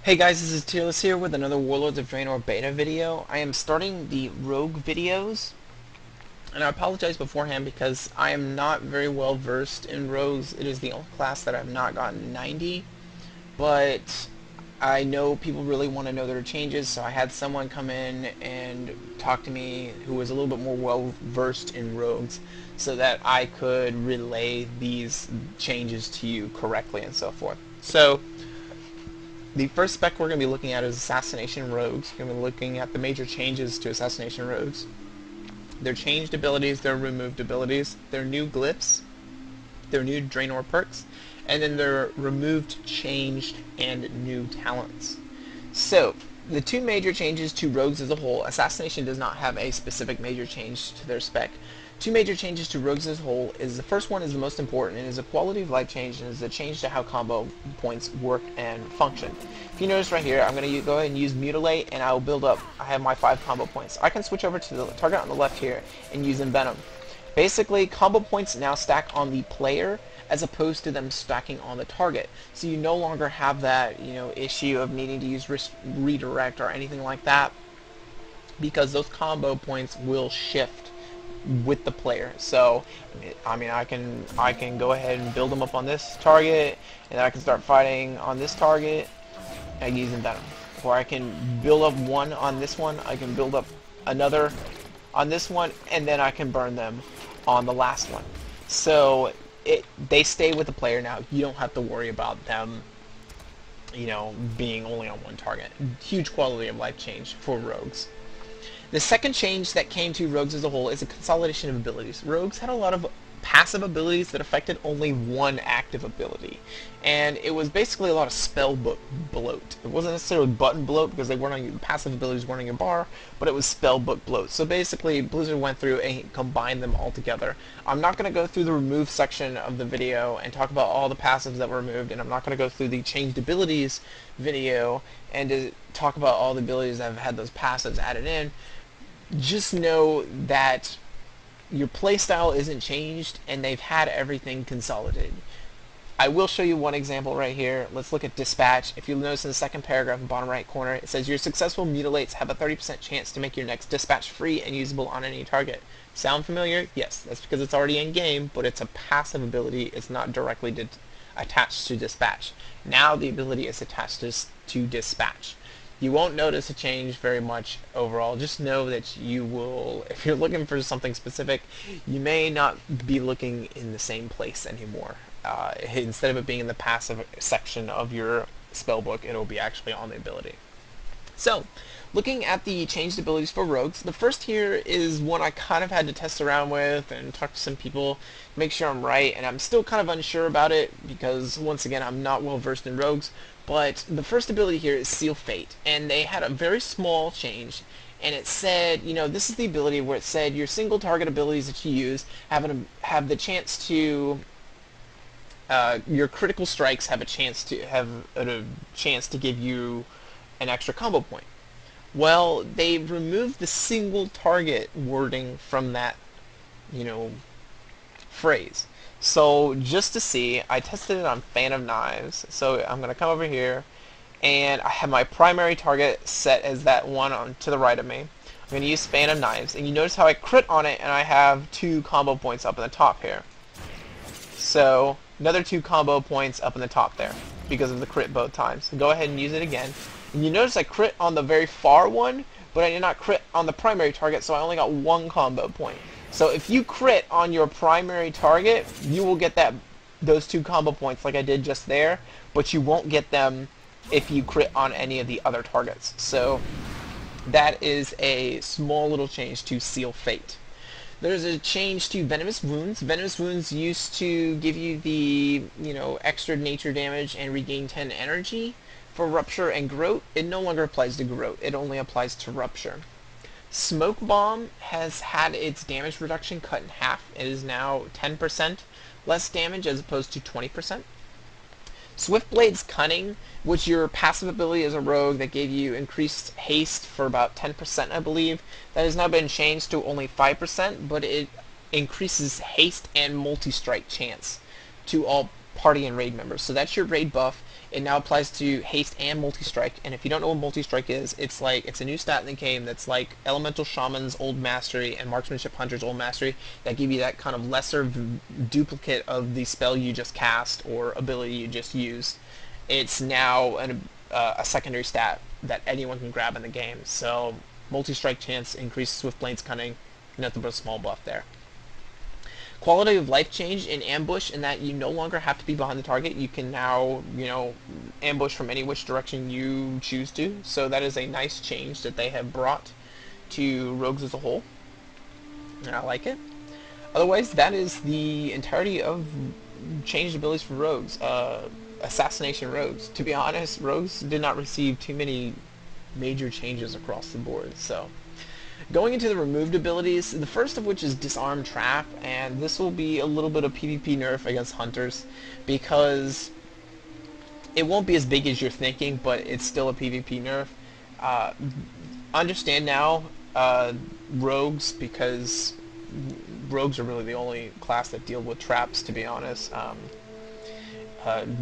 Hey guys, this is Tearless here with another Warlords of Draenor beta video. I am starting the rogue videos, and I apologize beforehand because I am not very well versed in rogues. It is the only class that I've not gotten 90, but I know people really want to know their changes, so I had someone come in and talk to me who was a little bit more well versed in rogues so that I could relay these changes to you correctly and so forth. So the first spec we're going to be looking at is Assassination Rogues. We're going to be looking at the major changes to Assassination Rogues. Their changed abilities, their removed abilities, their new glyphs, their new Draenor perks, and then their removed, changed, and new talents. So, the two major changes to Rogues as a whole, Assassination does not have a specific major change to their spec. Two major changes to Rogues as a whole is the first one is the most important and is a quality of life change and is a change to how combo points work and function. If you notice right here, I'm going to go ahead and use Mutilate and I will build up, I have my 5 combo points. I can switch over to the target on the left here and use Envenom. Basically, combo points now stack on the player as opposed to them stacking on the target. So you no longer have that, issue of needing to use redirect or anything like that because those combo points will shift with the player. So I can go ahead and build them up on this target, and then I can start fighting on this target and using Venom. Or I can build up one on this one, I can build up another on this one, and then I can burn them on the last one. So they stay with the player now. You don't have to worry about them, being only on one target. Huge quality of life change for rogues. The second change that came to Rogues as a whole is a consolidation of abilities. Rogues had a lot of passive abilities that affected only one active ability. And it was basically a lot of spell book bloat. It wasn't necessarily button bloat because they weren't on your passive abilities weren't on your bar, but it was spell book bloat. So basically Blizzard went through and combined them all together. I'm not going to go through the remove section of the video and talk about all the passives that were removed, and I'm not going to go through the changed abilities video and to talk about all the abilities that have had those passives added in. Just know that your playstyle isn't changed and they've had everything consolidated. I will show you one example right here. Let's look at Dispatch. If you'll notice in the second paragraph in the bottom right corner, it says your successful mutilates have a 30% chance to make your next dispatch free and usable on any target. Sound familiar? Yes, that's because it's already in game, but it's a passive ability. It's not directly attached to Dispatch. Now the ability is attached to Dispatch. You won't notice a change very much overall. Just know that you will, if you're looking for something specific, you may not be looking in the same place anymore. Instead of it being in the passive section of your spellbook, it'll be actually on the ability. So, looking at the changed abilities for rogues, the first here is one I kind of had to test around with and talk to some people, make sure I'm right, and I'm still kind of unsure about it because, once again, I'm not well versed in rogues. But the first ability here is Seal Fate, and they had a very small change, and it said, this is the ability where it said your single target abilities that you use have the chance to, your critical strikes have a chance to give you an extra combo point. Well, they removed the single target wording from that, phrase. So just to see, I tested it on Fan of Knives. So I'm going to come over here, and I have my primary target set as that one on to the right of me. I'm going to use Fan of Knives, and you notice how I crit on it, and I have 2 combo points up in the top here. So another 2 combo points up in the top there because of the crit both times. So go ahead and use it again. And you notice I crit on the very far one, but I did not crit on the primary target, so I only got 1 combo point. So if you crit on your primary target, you will get those 2 combo points like I did just there, but you won't get them if you crit on any of the other targets. So that is a small little change to Seal Fate. There's a change to Venomous Wounds. Venomous Wounds used to give you the, extra nature damage and regain 10 energy for Rupture and Groat. It no longer applies to Groat. It only applies to Rupture. Smoke Bomb has had its damage reduction cut in half. It is now 10% less damage as opposed to 20%. Swiftblade's Cunning, which your passive ability as a rogue that gave you increased haste for about 10%, I believe, that has now been changed to only 5%, but it increases haste and multi-strike chance to all party and raid members. So that's your raid buff. It now applies to haste and multi-strike, and if you don't know what multi-strike is, it's a new stat in the game that's like Elemental Shaman's Old Mastery and Marksmanship Hunter's Old Mastery that give you that kind of lesser duplicate of the spell you just cast or ability you just used. It's now a secondary stat that anyone can grab in the game, so multi-strike chance increases Swift Blade's cunning, nothing but a small buff there. Quality of life change in ambush in that you no longer have to be behind the target. You can now, ambush from any which direction you choose to. So that is a nice change that they have brought to rogues as a whole. And I like it. Otherwise, that is the entirety of changed abilities for rogues. Assassination rogues. To be honest, rogues did not receive too many major changes across the board. So going into the removed abilities, the first of which is Disarm Trap, and this will be a little bit of PvP nerf against hunters, because it won't be as big as you're thinking, but it's still a PvP nerf. Understand now, rogues, because rogues are really the only class that deal with traps, to be honest,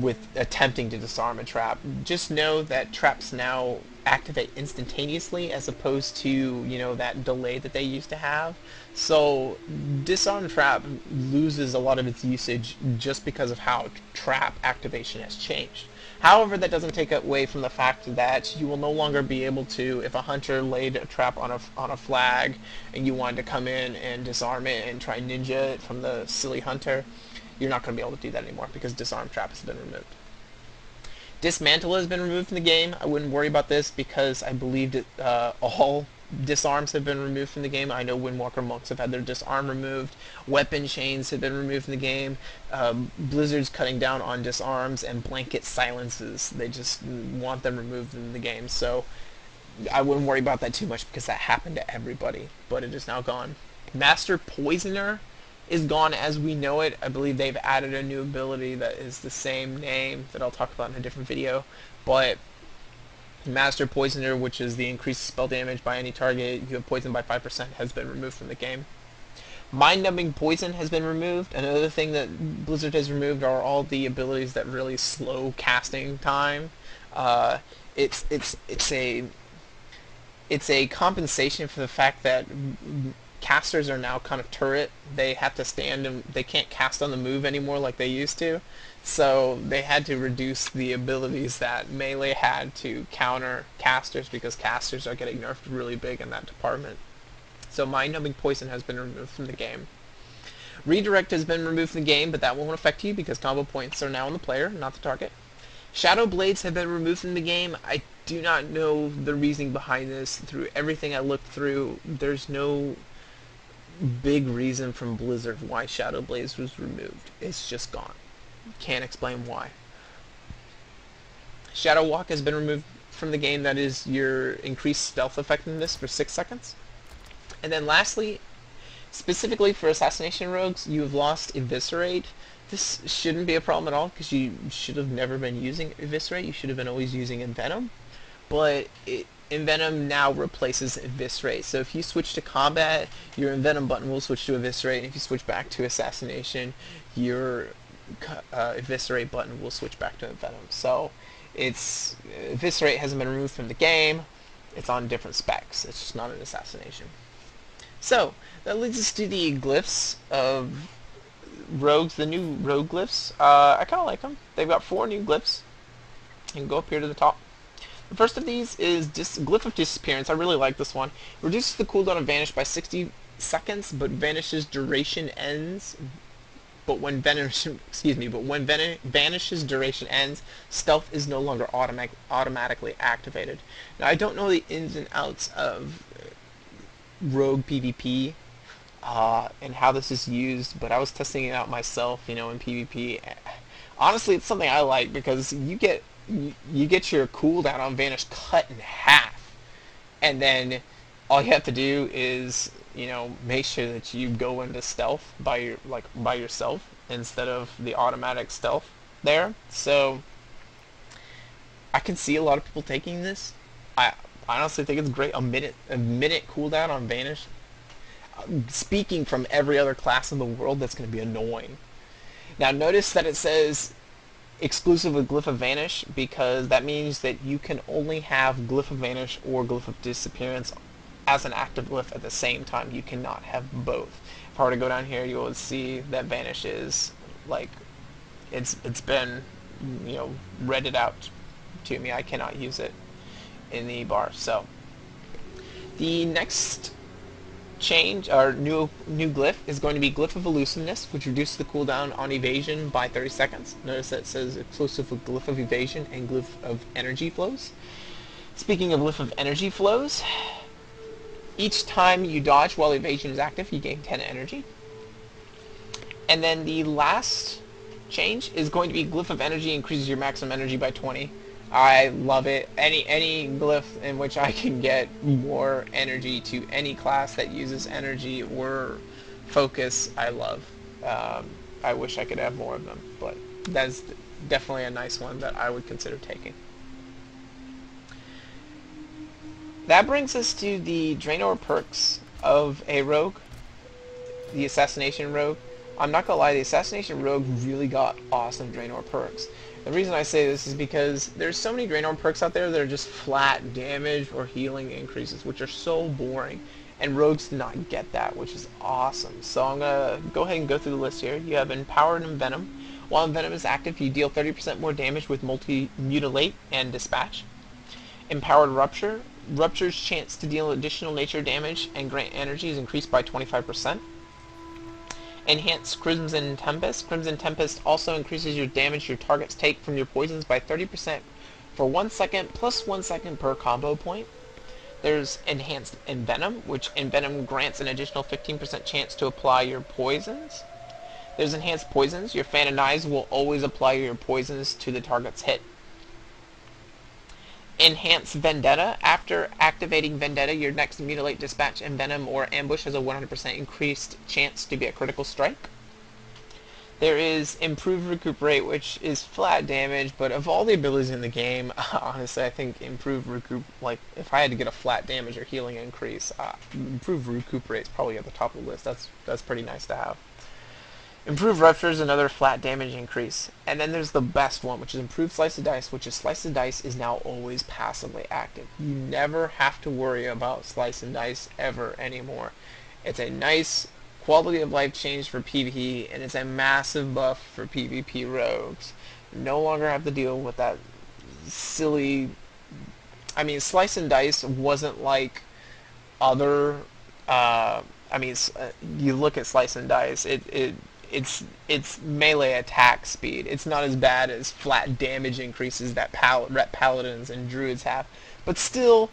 with attempting to disarm a trap. Just know that traps now activate instantaneously as opposed to, that delay that they used to have. So Disarm Trap loses a lot of its usage just because of how trap activation has changed. However, that doesn't take away from the fact that you will no longer be able to, if a hunter laid a trap on a flag and you wanted to come in and disarm it and try ninja it from the silly hunter, you're not going to be able to do that anymore because Disarm Trap has been removed. Dismantle has been removed from the game. I wouldn't worry about this because I believe that all disarms have been removed from the game. I know Windwalker monks have had their disarm removed. Weapon chains have been removed from the game. Blizzard's cutting down on disarms and blanket silences. They just want them removed from the game. So I wouldn't worry about that too much because that happened to everybody. But it is now gone. Master Poisoner is gone as we know it. I believe they've added a new ability that is the same name that I'll talk about in a different video, but Master Poisoner, which is the increased spell damage by any target you have poisoned by 5%, has been removed from the game. Mind-numbing poison has been removed. Another thing that Blizzard has removed are all the abilities that really slow casting time. It's a compensation for the fact that casters are now kind of turret. They have to stand and they can't cast on the move anymore like they used to. So they had to reduce the abilities that melee had to counter casters because casters are getting nerfed really big in that department. So mind-numbing poison has been removed from the game. Redirect has been removed from the game, but that won't affect you because combo points are now on the player, not the target. Shadow Blades have been removed from the game. I do not know the reasoning behind this. Through everything I looked through, there's no big reason from Blizzard why Shadow Blades was removed. It's just gone. Can't explain why. Shadow Walk has been removed from the game. That is your increased stealth effectiveness for 6 seconds. And then lastly, specifically for Assassination Rogues, you have lost Eviscerate. This shouldn't be a problem at all because you should have never been using Eviscerate. You should have been always using Envenom. But Envenom now replaces Eviscerate. So if you switch to combat, your Envenom button will switch to Eviscerate. And if you switch back to Assassination, your Eviscerate button will switch back to Envenom. So Eviscerate hasn't been removed from the game. It's on different specs. It's just not an Assassination. So that leads us to the glyphs of rogues, the new rogue glyphs. I kind of like them. They've got 4 new glyphs. You can go up here to the top. The first of these is Glyph of Disappearance. I really like this one. Reduces the cooldown of Vanish by 60 seconds, but Vanish's duration ends. But when Vanish's duration ends, Stealth is no longer automatically activated. Now I don't know the ins and outs of rogue PvP and how this is used, but I was testing it out myself, in PvP. Honestly, it's something I like because you get your cooldown on Vanish cut in half, and then all you have to do is make sure that you go into stealth by yourself instead of the automatic stealth there. So I can see a lot of people taking this. I honestly think it's great. A minute cooldown on Vanish. Speaking from every other class in the world, that's going to be annoying. Now notice that it says exclusive with Glyph of Vanish, because that means that you can only have Glyph of Vanish or Glyph of Disappearance as an active glyph at the same time. You cannot have both. If I were to go down here, you will see that Vanish is like it's been, you know, redded out to me. I cannot use it in the bar. So the next change, or new glyph, is going to be Glyph of Elusiveness, which reduces the cooldown on evasion by 30 seconds. Notice that it says exclusive with Glyph of Evasion and Glyph of Energy Flows. Speaking of Glyph of Energy Flows, each time you dodge while evasion is active, you gain 10 energy. And then the last change is going to be Glyph of Energy increases your maximum energy by 20. I love it. Any glyph in which I can get more energy to any class that uses energy or focus, I love. I wish I could have more of them, but that's definitely a nice one that I would consider taking. That brings us to the Draenor perks of a rogue, the Assassination rogue. I'm not gonna lie, the Assassination rogue really got awesome Draenor perks. The reason I say this is because there's so many Draenor perks out there that are just flat damage or healing increases, which are so boring. And rogues do not get that, which is awesome. So I'm going to go ahead and go through the list here. You have Empowered Envenom. While Envenom is active, you deal 30% more damage with Multi-Mutilate and Dispatch. Empowered Rupture. Rupture's chance to deal additional nature damage and grant energy is increased by 25%. Enhanced Crimson Tempest. Crimson Tempest also increases your damage your targets take from your poisons by 30% for 1 second plus 1 second per combo point. There's Enhanced Envenom, which Envenom grants an additional 15% chance to apply your poisons. There's Enhanced Poisons. Your Fan and Knives will always apply your poisons to the target's hit. Enhance Vendetta. After activating Vendetta, your next Mutilate, Dispatch, Envenom, or Ambush has a 100% increased chance to be a critical strike. There is Improved Recuperate, which is flat damage, but of all the abilities in the game, honestly, I think Improved Recuperate, like, if I had to get a flat damage or healing increase, Improved Recuperate is probably at the top of the list. That's pretty nice to have. Improved Rupture is another flat damage increase. And then there's the best one, which is Improved Slice of Dice, which is Slice of Dice is now always passively active. You never have to worry about Slice and Dice ever anymore. It's a nice quality of life change for PvE, and it's a massive buff for PvP rogues. You no longer have to deal with that silly... I mean, Slice and Dice wasn't like other... you look at Slice and Dice, it's melee attack speed. It's not as bad as flat damage increases that Ret Paladins and Druids have. But still,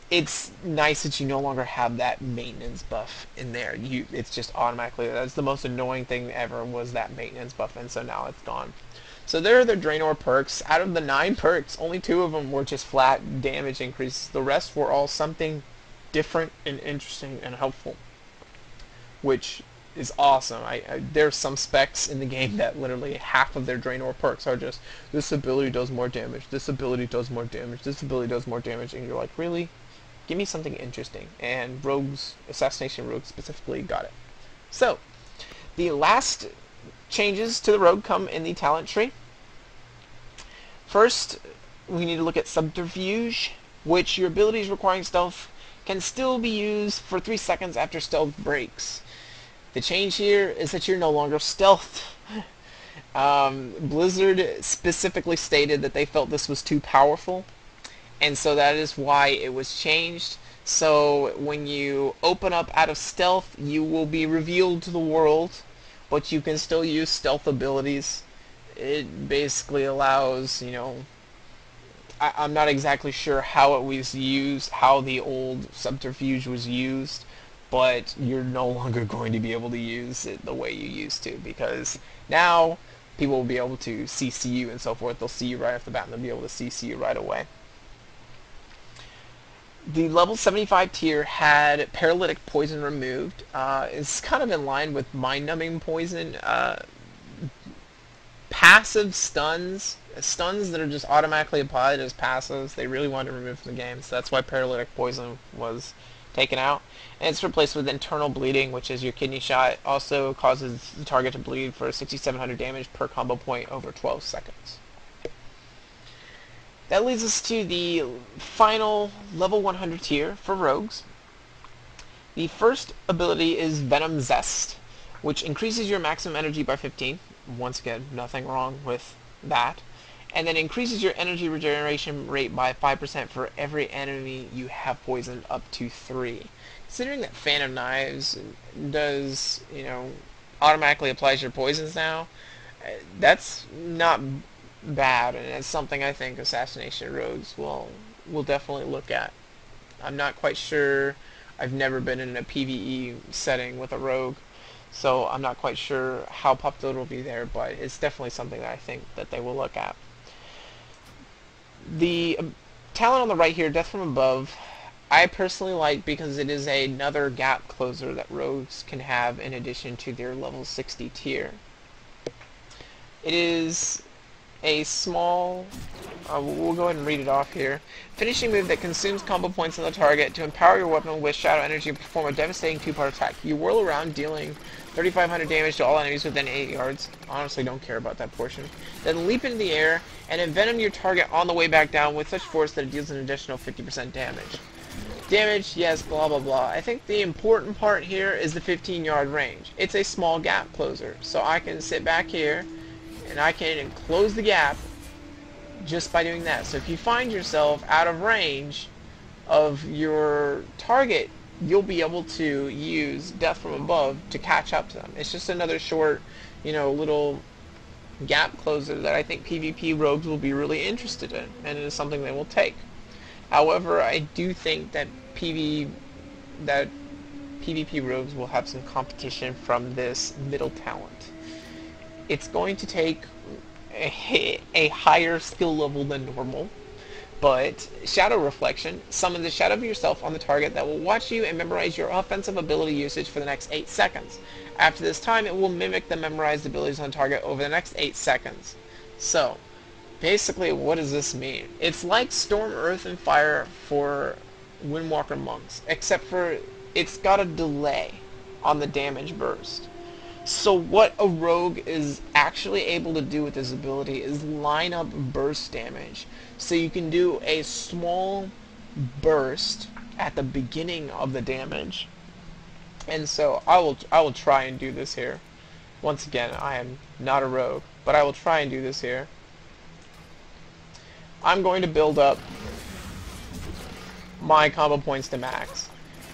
it's nice that you no longer have that maintenance buff in there. It's just automatically, that's the most annoying thing ever, was that maintenance buff, and so now it's gone. So there are the Draenor perks. Out of the 9 perks, only 2 of them were just flat damage increases. The rest were all something different and interesting and helpful, which is awesome. There's some specs in the game that literally half of their Draenor perks are just, this ability does more damage, this ability does more damage, this ability does more damage, and you're like, really? Give me something interesting. And rogues, Assassination Rogue specifically, got it. So, the last changes to the rogue come in the talent tree. First, we need to look at Subterfuge, which your abilities requiring stealth can still be used for 3 seconds after stealth breaks. The change here is that you're no longer stealthed. Blizzard specifically stated that they felt this was too powerful, and so that is why it was changed. So when you open up out of stealth, you will be revealed to the world, but you can still use stealth abilities. It basically allows, you know, I'm not exactly sure how it was used, how the old Subterfuge was used, but you're no longer going to be able to use it the way you used to, because now people will be able to CC you and so forth. They'll see you right off the bat, and they'll be able to CC you right away. The level 75 tier had Paralytic Poison removed. It's kind of in line with Mind-Numbing Poison. Passive stuns that are just automatically applied as passives, they really wanted to remove from the game, so that's why Paralytic Poison was taken out, and it's replaced with internal bleeding, which is your kidney shot. Also causes the target to bleed for 6,700 damage per combo point over 12 seconds. That leads us to the final level 100 tier for rogues. The first ability is Venom Zest, which increases your maximum energy by 15. Once again, nothing wrong with that. And then increases your energy regeneration rate by 5% for every enemy you have poisoned up to 3. Considering that Fan of Knives does, automatically applies your poisons now, that's not bad, and it's something I think Assassination Rogues will definitely look at. I'm not quite sure. I've never been in a PvE setting with a rogue, so I'm not quite sure how popular it will be there, but it's definitely something that I think that they will look at. The talent on the right here, Death from Above, I personally like because it is another gap closer that rogues can have in addition to their level 60 tier. It is a small, we'll go ahead and read it off here. Finishing move that consumes combo points on the target to empower your weapon with shadow energy and perform a devastating 2-part attack. You whirl around, dealing 3,500 damage to all enemies within 8 yards. Honestly, don't care about that portion. Then leap into the air and envenom your target on the way back down with such force that it deals an additional 50% damage. Damage, yes, blah blah blah. I think the important part here is the 15-yard range. It's a small gap closer, so I can sit back here and I can close the gap just by doing that. So if you find yourself out of range of your target, you'll be able to use Death from Above to catch up to them. It's just another short, little gap closer that I think PvP rogues will be really interested in, and it is something they will take. However, I do think that PvP rogues will have some competition from this middle talent. It's going to take a higher skill level than normal, but Shadow Reflection, summon the shadow of yourself on the target that will watch you and memorize your offensive ability usage for the next 8 seconds. After this time, it will mimic the memorized abilities on target over the next 8 seconds. So, basically, what does this mean? It's like Storm, Earth, and Fire for Windwalker Monks, except for it's got a delay on the damage burst. So what a rogue is actually able to do with this ability is line up burst damage. So you can do a small burst at the beginning of the damage. And so I will try and do this here. Once again, I am not a rogue, but I will try and do this here. I'm going to build up my combo points to max.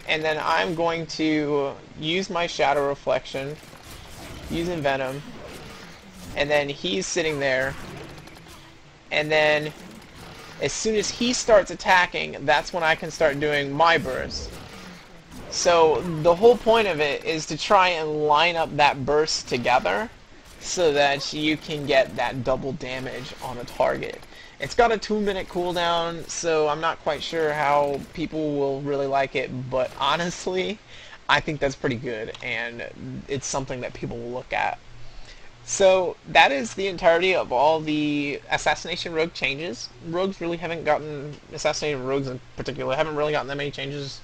And then I'm going to use my Shadow Reflection using Venom, and then he's sitting there, and then as soon as he starts attacking, that's when I can start doing my burst. So the whole point of it is to try and line up that burst together so that you can get that double damage on a target. It's got a 2-minute cooldown, so I'm not quite sure how people will really like it, but honestly, I think that's pretty good, and it's something that people will look at. So that is the entirety of all the Assassination Rogue changes. Rogues really haven't gotten, Assassination Rogues in particular, haven't really gotten that many changes,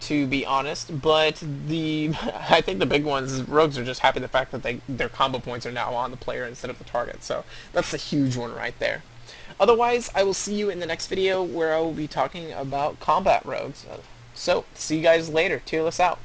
to be honest, but I think the big ones is rogues are just happy the fact that their combo points are now on the player instead of the target, so that's a huge one right there. Otherwise, I will see you in the next video where I will be talking about combat rogues. So, see you guys later. Tearless out.